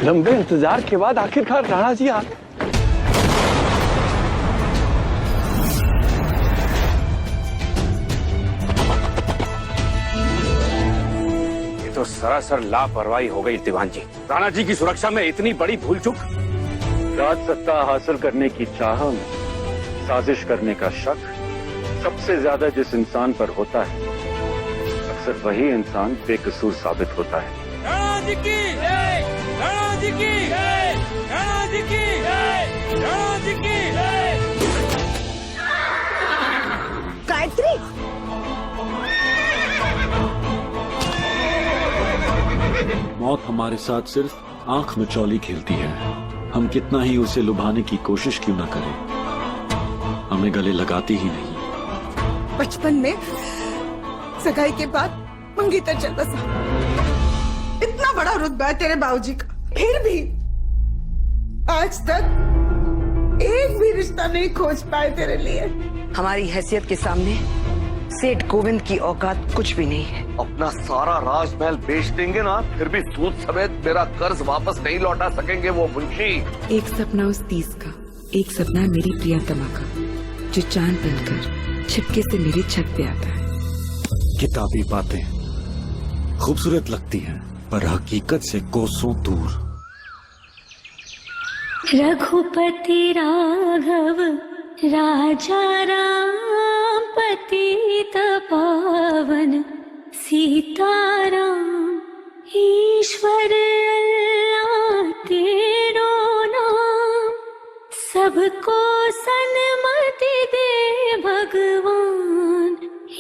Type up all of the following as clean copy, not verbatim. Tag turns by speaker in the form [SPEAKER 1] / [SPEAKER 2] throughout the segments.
[SPEAKER 1] लंबे इंतजार के बाद आखिरकार राणा जी आ गए।
[SPEAKER 2] ये तो सरासर लापरवाही हो गई दीवान जी। राणा जी की सुरक्षा में इतनी बड़ी भूल चूक।
[SPEAKER 3] राज सत्ता हासिल करने की चाह में साजिश करने का शक सबसे ज्यादा जिस इंसान पर होता है, अक्सर वही इंसान बेकसूर साबित होता है।
[SPEAKER 4] राणा जी की जय, राणा जी की जय, राणा जी की जय, राणा जी की जय।
[SPEAKER 5] गायत्री,
[SPEAKER 6] मौत हमारे साथ सिर्फ आंख मिचौली खेलती है। हम कितना ही उसे लुभाने की कोशिश क्यों ना करें, हमें गले लगाती ही नहीं।
[SPEAKER 5] बचपन में सगाई के बाद मंगेतर चल बसा। इतना बड़ा रुतबा है तेरे बाबूजी का, फिर भी आज तक एक भी रिश्ता नहीं खोज पाए तेरे लिए।
[SPEAKER 7] हमारी हैसियत के सामने सेठ गोविंद की औकात कुछ भी नहीं है।
[SPEAKER 8] अपना सारा राजमहल बेच देंगे ना, फिर भी सूद समेत मेरा कर्ज वापस नहीं लौटा सकेंगे वो मुंशी।
[SPEAKER 9] एक सपना उस 30 का, एक सपना मेरी प्रियतमा का, जो चांद बनकर छिपके से मेरी छत पे आता है।
[SPEAKER 6] किताबी बातें खूबसूरत लगती हैं, पर हकीकत से कोसों दूर।
[SPEAKER 10] रघुपति राघव राजा राम, पतित पावन सीताराम। ईश्वर अल्लाह तेरो नाम, सबको सन्मति दे भगवान।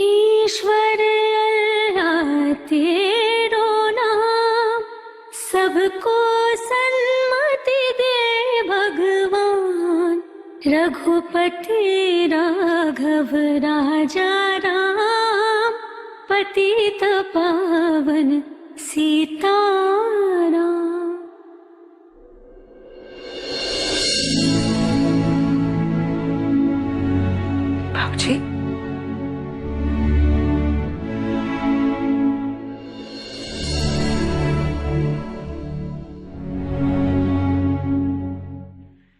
[SPEAKER 10] ईश्वर अल्लाह तेरो नाम, सबको सन्मति दे भगवान। रघुपति राघव राजा राम, पतित पावन सीताराम।
[SPEAKER 7] बाबूजी,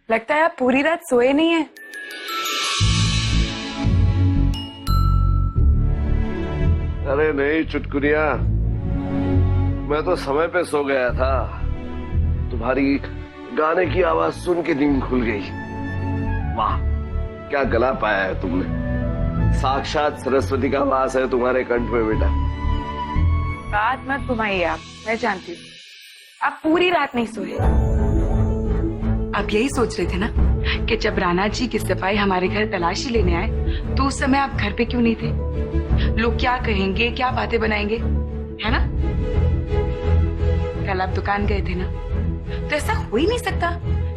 [SPEAKER 9] लगता है आप पूरी रात सोए नहीं हैं।
[SPEAKER 8] अरे नहीं चुटकुलिया, मैं तो समय पे सो गया था। तुम्हारी गाने की आवाज सुन के नींद खुल गई। वाह, क्या गला पाया है तुमने। साक्षात सरस्वती का वास है तुम्हारे कंठ में बेटा।
[SPEAKER 9] बात मत घुमाइए आप, मैं जानती हूँ आप पूरी रात नहीं सोए। आप यही सोच रहे थे ना कि जब राणा जी की सिपाही हमारे घर तलाशी लेने आए तो उस समय आप घर पे क्यों नहीं थे। लोग क्या कहेंगे, क्या बातें बनाएंगे, है ना। कल आप दुकान गए थे ना, तो ऐसा हो ही नहीं सकता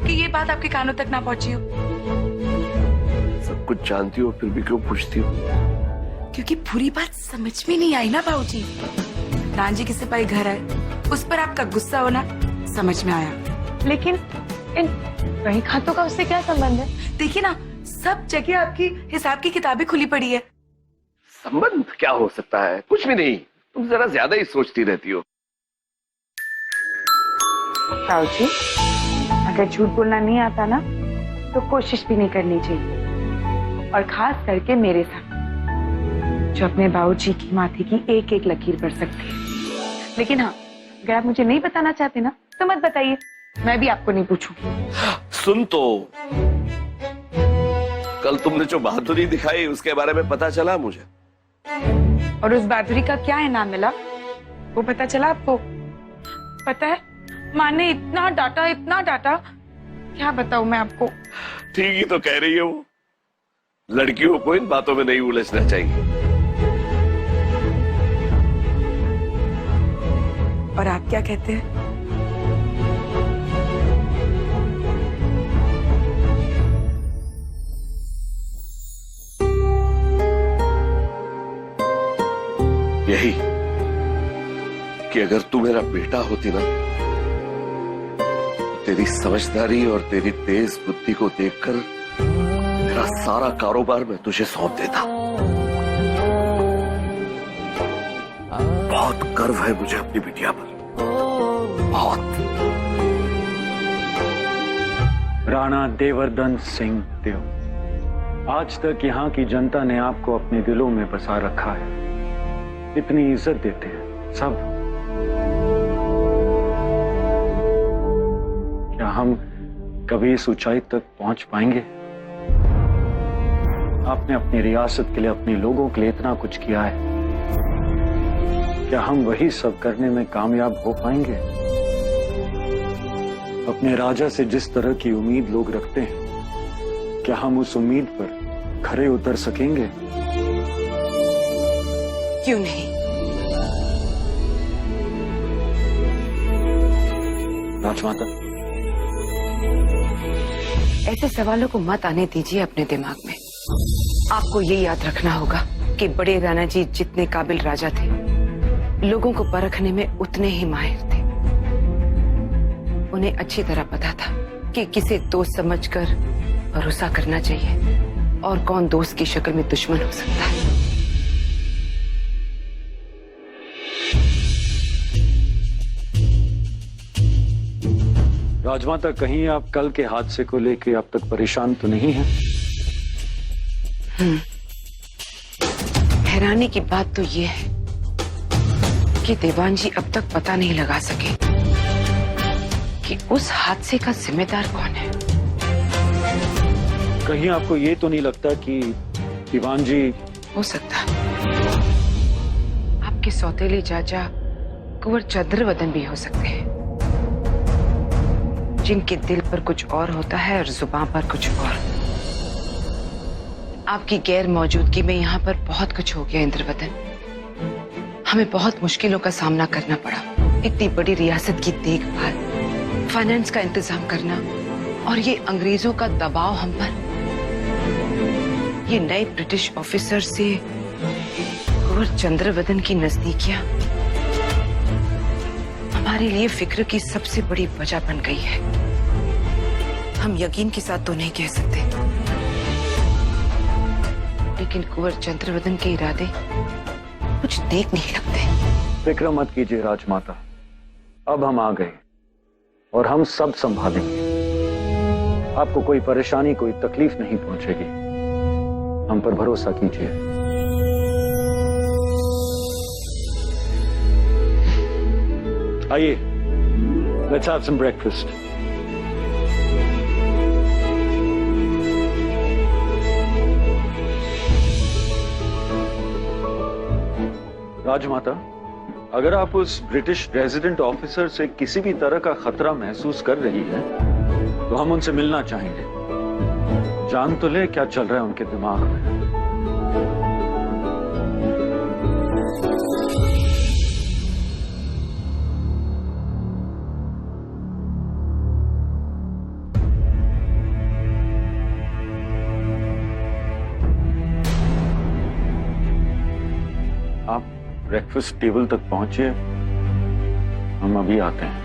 [SPEAKER 9] कि ये बात आपके कानों तक ना पहुंची हो।
[SPEAKER 8] सब कुछ जानती हो फिर भी क्यों पूछती हो।
[SPEAKER 9] क्योंकि पूरी बात समझ में नहीं आई ना बाबूजी। राणा जी के सिपाही घर आए, उस पर आपका गुस्सा होना समझ में आया, लेकिन इन वही खातों का उससे क्या संबंध है। देखिए ना, सब जगह आपकी हिसाब की किताबें खुली पड़ी है।
[SPEAKER 8] संबंध क्या हो सकता है, कुछ भी नहीं। तुम जरा ज्यादा ही सोचती रहती हो।
[SPEAKER 9] बाबूजी, अगर झूठ बोलना नहीं आता ना तो कोशिश भी नहीं करनी चाहिए, और खास करके मेरे साथ जो अपने बाबूजी की माथे की एक एक लकीर पढ़ सकती है। लेकिन हाँ, अगर आप मुझे नहीं बताना चाहते ना तो मत बताइए, मैं भी आपको नहीं पूछूंगी।
[SPEAKER 8] सुन तो, कल तुमने जो बहादुरी दिखाई उसके बारे में पता चला मुझे।
[SPEAKER 9] और उस बहादुरी का क्या इनाम मिला वो पता चला आपको? पता है, माँ ने इतना डांटा, इतना डांटा, क्या बताऊं मैं आपको।
[SPEAKER 8] ठीक ही तो कह रही है वो। लड़कियों को इन बातों में नहीं उलझना चाहिए।
[SPEAKER 9] और आप क्या कहते हैं?
[SPEAKER 8] यही कि अगर तू मेरा बेटा होती ना, तो तेरी समझदारी और तेरी तेज बुद्धि को देखकर मेरा सारा कारोबार मैं तुझे सौंप देता। बहुत गर्व है मुझे अपनी बिटिया पर, बहुत।
[SPEAKER 6] राणा देवर्धन सिंह देव, आज तक यहाँ की जनता ने आपको अपने दिलों में बसा रखा है। इतनी इज्जत देते हैं सब। क्या हम कभी इस ऊंचाई तक पहुंच पाएंगे? आपने अपनी रियासत के लिए, अपने लोगों के लिए इतना कुछ किया है। क्या हम वही सब करने में कामयाब हो पाएंगे? अपने राजा से जिस तरह की उम्मीद लोग रखते हैं, क्या हम उस उम्मीद पर खरे उतर सकेंगे?
[SPEAKER 7] क्यों नहीं?
[SPEAKER 6] राजमाता,
[SPEAKER 7] ऐसे सवालों को मत आने दीजिए अपने दिमाग में। आपको ये याद रखना होगा कि बड़े राणा जी जितने काबिल राजा थे, लोगों को परखने में उतने ही माहिर थे। उन्हें अच्छी तरह पता था कि किसे दोस्त समझकर भरोसा करना चाहिए और कौन दोस्त की शक्ल में दुश्मन हो सकता है।
[SPEAKER 6] राजमाता, कहीं आप कल के हादसे को लेके अब तक परेशान तो नहीं हैं?
[SPEAKER 7] हैरानी की बात तो ये है कि देवान जी अब तक पता नहीं लगा सके कि उस हादसे का जिम्मेदार कौन है।
[SPEAKER 6] कहीं आपको ये तो नहीं लगता कि दीवान जी?
[SPEAKER 7] हो सकता है आपके सौतेले चाचा कुंवर चंद्रवदन भी हो सकते हैं, जिनके दिल पर कुछ और होता है और जुबान पर कुछ और। आपकी गैर मौजूदगी में यहाँ पर बहुत कुछ हो गया इंद्रवदन। हमें बहुत मुश्किलों का सामना करना पड़ा। इतनी बड़ी रियासत की देखभाल, फाइनेंस का इंतजाम करना और ये अंग्रेजों का दबाव हम पर। ये नए ब्रिटिश ऑफिसर से कुंवर चंद्रवदन की नजदीकियां हमारे लिए फिक्र की सबसे बड़ी वजह बन गई है। हम यकीन के साथ तो नहीं कह सकते, लेकिन कुंवर चंद्रवदन के इरादे कुछ नेक नहीं लगते।
[SPEAKER 6] फिक्र मत कीजिए राजमाता, अब हम आ गए और हम सब संभालेंगे। आपको कोई परेशानी, कोई तकलीफ नहीं पहुंचेगी। हम पर भरोसा कीजिए। आइए, लेट्स हैव सम ब्रेकफास्ट। राजमाता, अगर आप उस ब्रिटिश रेजिडेंट ऑफिसर से किसी भी तरह का खतरा महसूस कर रही है तो हम उनसे मिलना चाहेंगे। जान तो ले क्या चल रहा है उनके दिमाग में। आप ब्रेकफास्ट टेबल तक पहुंचिए, हम अभी आते हैं।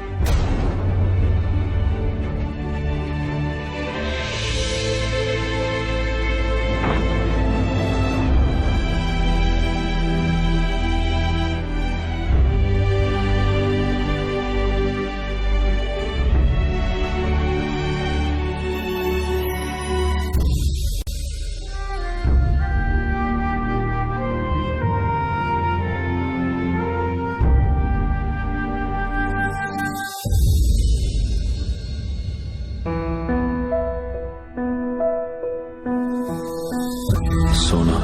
[SPEAKER 6] सोना,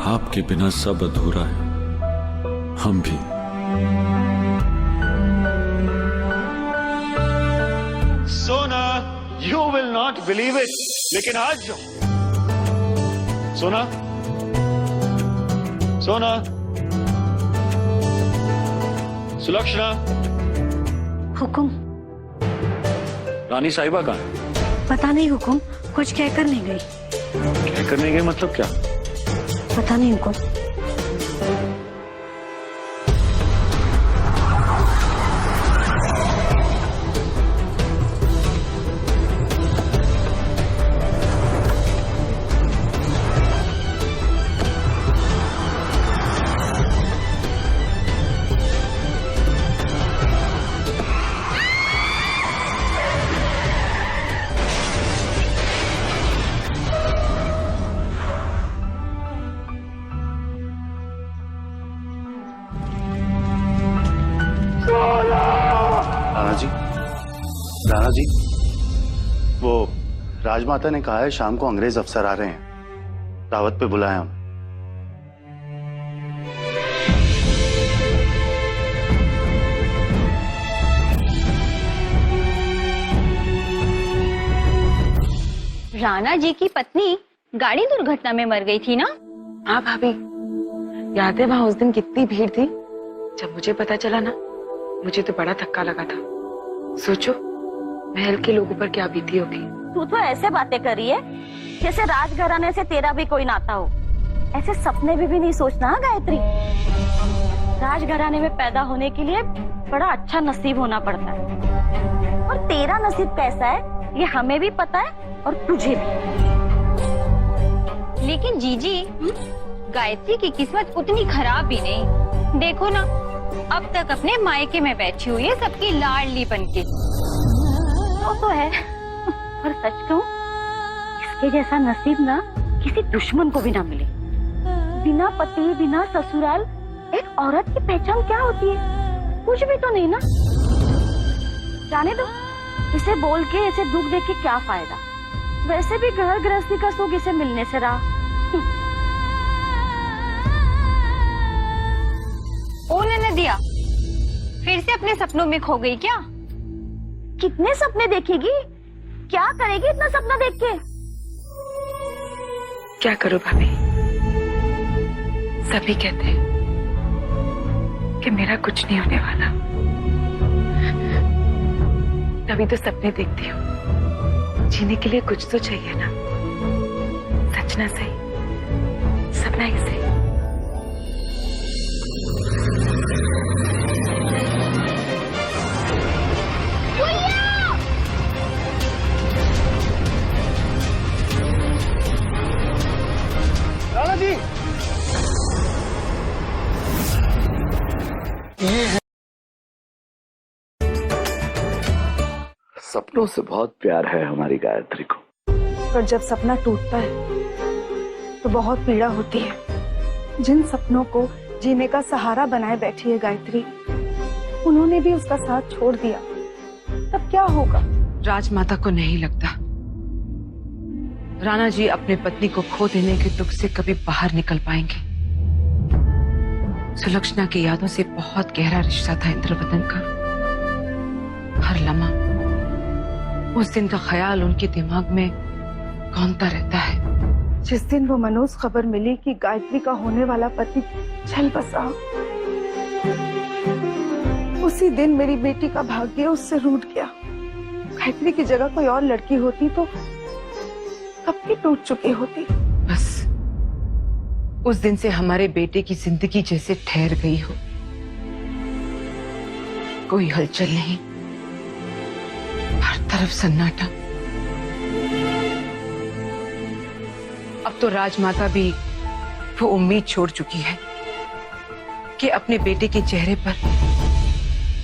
[SPEAKER 6] आपके बिना सब अधूरा है, हम भी। सोना, you will not believe it, लेकिन आज सोना, सोना, सुलक्षणा।
[SPEAKER 10] हुकुम?
[SPEAKER 6] रानी साहिबा कहाँ है?
[SPEAKER 10] पता नहीं हुकुम, कुछ कहकर नहीं गई।
[SPEAKER 6] क्या करने गए मतलब क्या?
[SPEAKER 10] पता नहीं हुकुम।
[SPEAKER 11] राजमाता ने कहा है शाम को अंग्रेज अफसर आ रहे हैं, दावत पे बुलाया हम।
[SPEAKER 10] राणा जी की पत्नी गाड़ी दुर्घटना में मर गई थी ना?
[SPEAKER 7] हाँ भाभी, याद है वहां उस दिन कितनी भीड़ थी? जब मुझे पता चला ना, मुझे तो बड़ा धक्का लगा था। सोचो महल के लोगों पर क्या बीती होगी।
[SPEAKER 10] तू तो ऐसे बातें कर रही है जैसे राजघराने से तेरा भी कोई नाता हो। ऐसे सपने भी नहीं सोचना गायत्री। राजघराने में पैदा होने के लिए बड़ा अच्छा नसीब होना पड़ता है, और तेरा नसीब कैसा है ये हमें भी पता है और तुझे भी। लेकिन जीजी, गायत्री की किस्मत उतनी खराब भी नहीं। देखो ना, अब तक अपने मायके में बैठी हुई है सबकी लाडली बनके। तो है, और सच कहूं, इसके जैसा नसीब ना किसी दुश्मन को भी ना मिले। बिना पति बिना ससुराल एक औरत की पहचान क्या होती है? कुछ भी तो नहीं ना। जाने दो, इसे बोल के इसे दुख देख के क्या फायदा। वैसे भी घर गृहस्थी का सुख इसे मिलने से रहा।
[SPEAKER 9] ओ नदिया, फिर से अपने सपनों में खो गई क्या?
[SPEAKER 10] कितने सपने देखेगी? क्या करेगी इतना सपना देख के?
[SPEAKER 7] क्या करो भाभी, सभी कहते हैं कि मेरा कुछ नहीं होने वाला, तभी तो सपने देखती हूँ। जीने के लिए कुछ तो चाहिए ना। सच ना सही, सपना ही सही।
[SPEAKER 1] राणा जी,
[SPEAKER 8] सपनों से बहुत प्यार है हमारी गायत्री को।
[SPEAKER 5] पर जब सपना टूटता है तो बहुत पीड़ा होती है। जिन सपनों को जीने का सहारा बनाए बैठी है गायत्री, उन्होंने भी उसका साथ छोड़ दिया, तब क्या होगा?
[SPEAKER 7] राजमाता को नहीं लगता राणा जी अपने पत्नी को खो देने के दुख से कभी बाहर निकल पाएंगे। सुलक्षणा की यादों से बहुत गहरा रिश्ता था इंद्रवदन का। हर लम्हा उस दिन का ख्याल उनके दिमाग में कौंधता रहता है।
[SPEAKER 5] जिस दिन वो मनोज खबर मिली कि गायत्री का होने वाला पति चल बसा, उसी दिन मेरी बेटी का भाग्य उससे रूठ गया। गायत्री की जगह कोई और लड़की होती तो कब की टूट चुकी होती।
[SPEAKER 7] बस उस दिन से हमारे बेटे की जिंदगी जैसे ठहर गई हो। कोई हलचल नहीं, हर तरफ सन्नाटा। अब तो राजमाता भी वो उम्मीद छोड़ चुकी है कि अपने बेटे के चेहरे पर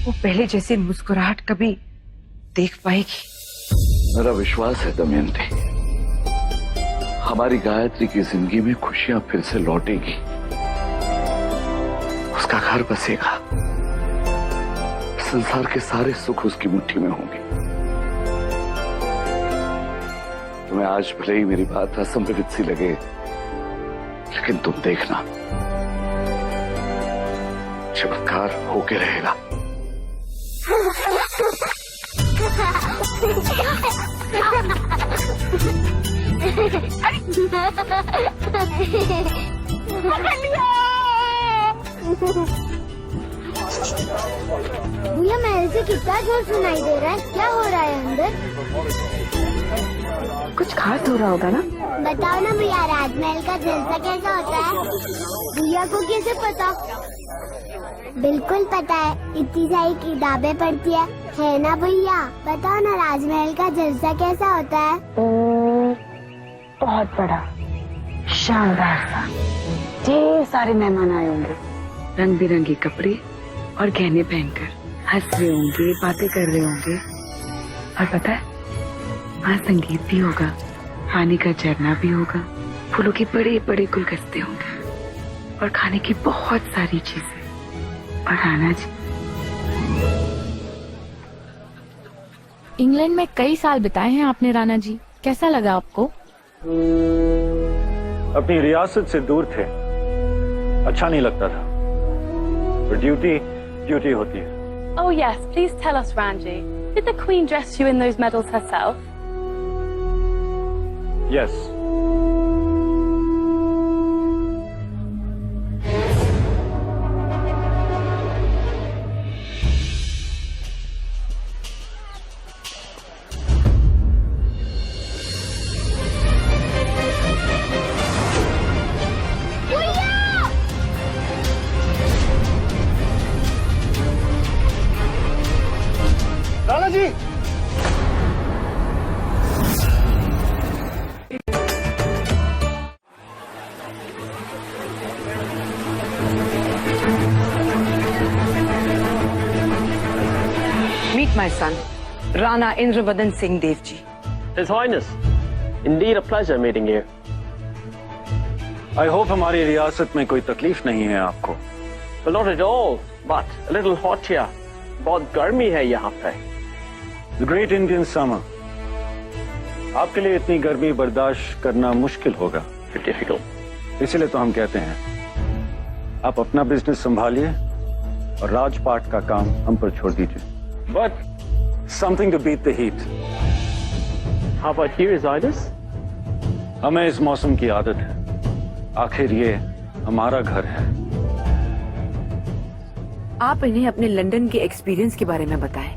[SPEAKER 7] वो पहले जैसे मुस्कुराहट कभी देख पाएगी।
[SPEAKER 8] मेरा विश्वास है दमयंती, हमारी गायत्री की जिंदगी में खुशियां फिर से लौटेगी। उसका घर बसेगा, संसार के सारे सुख उसकी मुट्ठी में होंगे। तुम्हें आज भले ही मेरी बात असंभवित सी लगे, लेकिन तुम देखना, चमत्कार होके रहेगा।
[SPEAKER 12] भैया, महल से कितना जोर सुनाई दे रहा है? क्या हो रहा है अंदर?
[SPEAKER 7] कुछ खास हो रहा होगा ना?
[SPEAKER 12] बताओ ना भैया, राजमहल का जलसा कैसा होता है? भैया को कैसे पता? बिल्कुल पता है, इतनी सारी किताबें पढ़ती है ना भैया? बताओ ना, राजमहल का जलसा कैसा होता है?
[SPEAKER 9] बहुत बड़ा, शानदार सा, ढेर सारे मेहमान आए होंगे,
[SPEAKER 7] रंग बिरंगे कपड़े और गहने पहनकर हंस रहे होंगे, बातें कर रहे होंगे। और पता है, वहाँ संगीत भी होगा, पानी का झरना भी होगा, फूलों के बड़े बड़े गुलदस्ते होंगे और खाने की बहुत सारी चीजें। और राणा जी,
[SPEAKER 13] इंग्लैंड में कई साल बिताए हैं आपने राणा जी,
[SPEAKER 10] कैसा लगा आपको?
[SPEAKER 6] अपनी रियासत से दूर थे, अच्छा नहीं लगता था, पर ड्यूटी ड्यूटी होती है।
[SPEAKER 10] Oh yes, please tell us, Ranji. Did the Queen dress you in those medals herself?
[SPEAKER 6] Yes.
[SPEAKER 11] Rana ji,
[SPEAKER 7] Meet my son, Rana Indravadan Singh Dev ji.
[SPEAKER 1] His Highness, indeed a pleasure meeting you.
[SPEAKER 6] I hope हमारी रियासत में कोई तकलीफ नहीं है आपको।
[SPEAKER 1] Well, not at all, but a little hot here. बहुत गर्मी है यहाँ पे।
[SPEAKER 6] The Great Indian Summer. आपके लिए इतनी गर्मी बर्दाश्त करना मुश्किल होगा।
[SPEAKER 1] Difficult.
[SPEAKER 6] इसीलिए तो हम कहते हैं आप अपना बिजनेस संभालिए और राजपाट का काम हम पर छोड़ दीजिए। But something to beat the heat.
[SPEAKER 1] How about you, His Highness?
[SPEAKER 6] हमें इस मौसम की आदत है, आखिर ये हमारा घर है।
[SPEAKER 7] आप इन्हें अपने लंदन के एक्सपीरियंस के बारे में बताएं।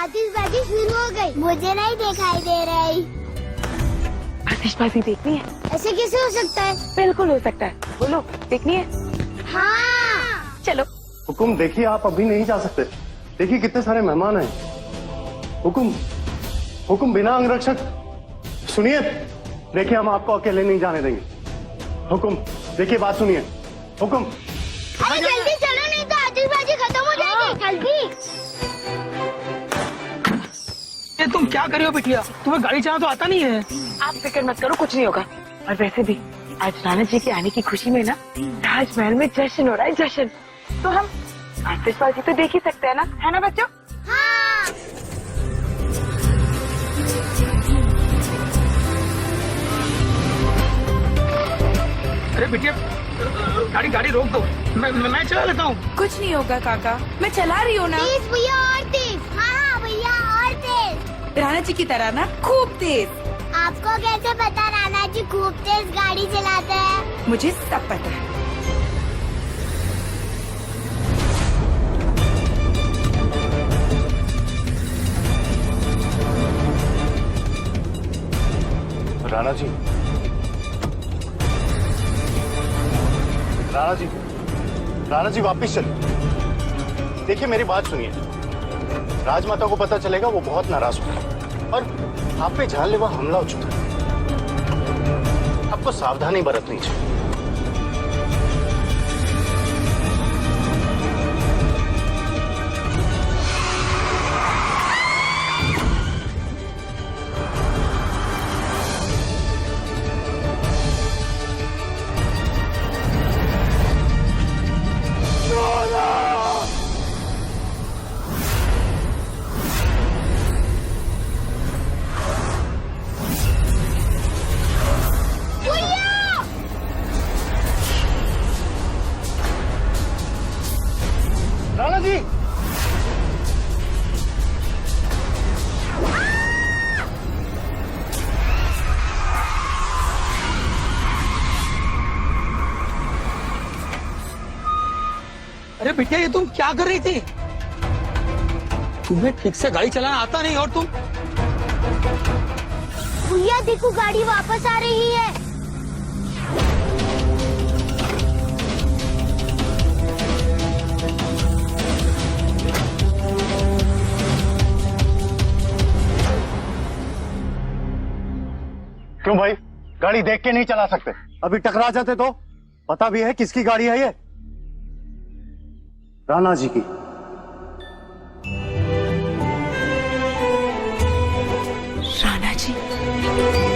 [SPEAKER 12] आतिशबाजी शुरू हो गई, मुझे नहीं दिखाई दे रही।
[SPEAKER 7] आतिशबाजी देखनी है?
[SPEAKER 12] ऐसे कैसे हो सकता है?
[SPEAKER 7] बिल्कुल हो सकता है, बोलो देखनी है?
[SPEAKER 12] हाँ।
[SPEAKER 7] चलो।
[SPEAKER 11] हुकुम देखिए, आप अभी नहीं जा सकते। देखिए कितने सारे मेहमान हैं। हुकुम बिना अंगरक्षक। सुनिए, देखिए हम आपको अकेले नहीं जाने देंगे। हुकुम देखिए, बात सुनिए। हुकुम
[SPEAKER 12] अरे जल्दी चलो, नहीं तो आतिशबाजी खत्म हो जाएगी। जल्दी।
[SPEAKER 5] तुम क्या कर रहे हो बिटिया? तुम्हें गाड़ी चलाना तो आता नहीं है।
[SPEAKER 7] आप फिक्र मत करो, कुछ नहीं होगा। और वैसे भी आज राणा जी के आने की खुशी में ना राजमहल में जश्न हो रहा है, जश्न। तो हम आतिशबाजी तो देख ही सकते हैं ना, है ना बच्चों?
[SPEAKER 12] हाँ।
[SPEAKER 5] अरे बिटिया, गाड़ी रोक दो, मैं चला लेता हूँ।
[SPEAKER 9] कुछ नहीं होगा काका, मैं चला रही हूँ ना।
[SPEAKER 12] तेज भैया, और तेज। हाँ भैया, और तेज।
[SPEAKER 9] राणा जी की तरह ना, खूब तेज।
[SPEAKER 12] आपको कैसे पता राणा जी खूब तेज गाड़ी चलाते हैं?
[SPEAKER 9] मुझे सब पता है।
[SPEAKER 11] राणा जी, राणा जी वापिस चलिए। देखिए मेरी बात सुनिए, राजमाता को पता चलेगा, वो बहुत नाराज होगा और आप पे जानलेवा हमला हो चुका है। आपको सावधानी बरतनी चाहिए। राणा जी,
[SPEAKER 5] अरे बिटिया, ये तुम क्या कर रही थी? तुम्हें ठीक से गाड़ी चलाना आता नहीं और तुम?
[SPEAKER 12] भैया देखो, गाड़ी वापस आ रही है।
[SPEAKER 11] क्यों भाई, गाड़ी देख के नहीं चला सकते? अभी टकरा जाते तो? पता भी है किसकी गाड़ी है ये? राणा जी की।
[SPEAKER 7] राणा जी।